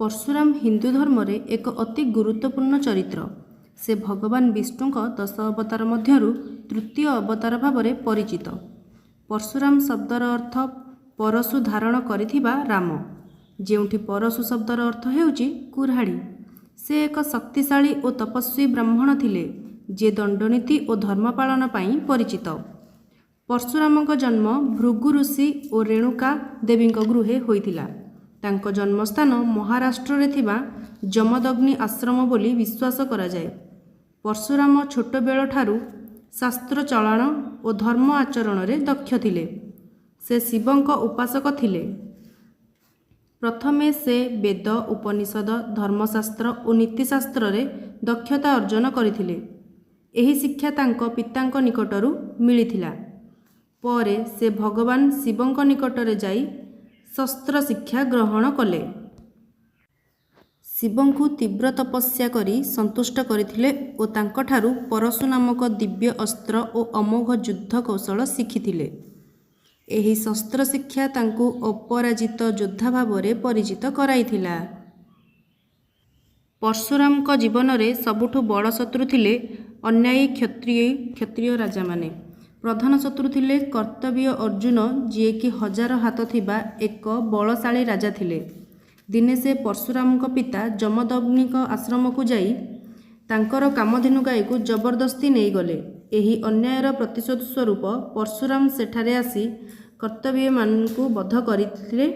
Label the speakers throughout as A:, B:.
A: परशुराम हिंदू धर्म रे एक अति गुरुत्वपूर्ण चरित्र। से भगवान विष्णुक 10 अवतार मध्यरु तृतीय अवतार भावरे परिचित। परशुराम शब्दर अर्थ परशु धारण करिथिबा राम, जेउठी परशु शब्दर अर्थ हेउची कुऱ्हाड़ी। से एक शक्तिशाली और तपस्वी ब्राह्मण थिले, जे दंडनीति और धर्म पालन पाई परिचित। परशुरामक जन्म भृगु ऋषि और रेणुका देवी गृहे होइथिला। तांको जन्मस्थान महाराष्ट्र रे थिबा जमदग्नि आश्रम बोली विश्वास करा जाए। परशुराम छोट बेल ठारू शास्त्र चलाण और धर्म आचरण रे दक्ष थिले। से शिवंक उपासक थिले। प्रथमे से वेद, उपनिषद, धर्मशास्त्र और नीतिशास्त्र रे दक्षता अर्जन करथिले। एही शिक्षा तांको पितांक निकटरू मिलिथिला। परे से भगवान शिवंक निकटरे जाई शस्त्र शिक्षा ग्रहण कले। शिवंकु तीव्र तपस्या करी संतुष्ट करथिले और तांकठारु परशु नामक दिव्य अस्त्र और अमोघ युद्ध कौशल शिखिथिले। एही शस्त्र शिक्षा तांकु अपराजित योद्धा भावरे परिचित कराइथिला। परशुरामक जीवन रे सबुठु बड़ शत्रु थिले अन्यायी क्षत्रिय राजा माने। प्रधान शत्रु थिले कर्तव्य अर्जुन, जी कि 1000 हाथ थिबा एक बलशाली राजा थिले। दिने से परशुरामक पिता जमदग्निक आश्रम को जाई तांकर कामधेनु गाई को जबरदस्ती नहीं गले। एही अन्यायर प्रतिशोध स्वरूप परशुराम सेठारे आसी कर्तव्य मानकु बध करिथिले।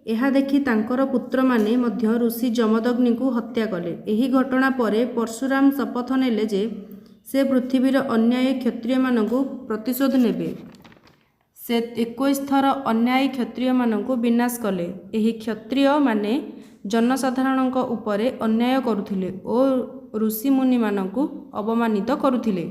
A: एहा देखि तांकर पुत्र माने मध्य ऋषि जमदग्नि को हत्या कले। एही घटना परे परशुराम शपथ नेले जे से पृथ्वीर अन्यायी क्षत्रिय मानकु प्रतिशोध नेबे। से 21 थर अन्यायी क्षत्रिय मानकु विनाश कले। एही क्षत्रिय माने जनसाधारणक उपरे अन्याय करुथिले और ऋषि मुनि मानकु अपमानित करुथिले।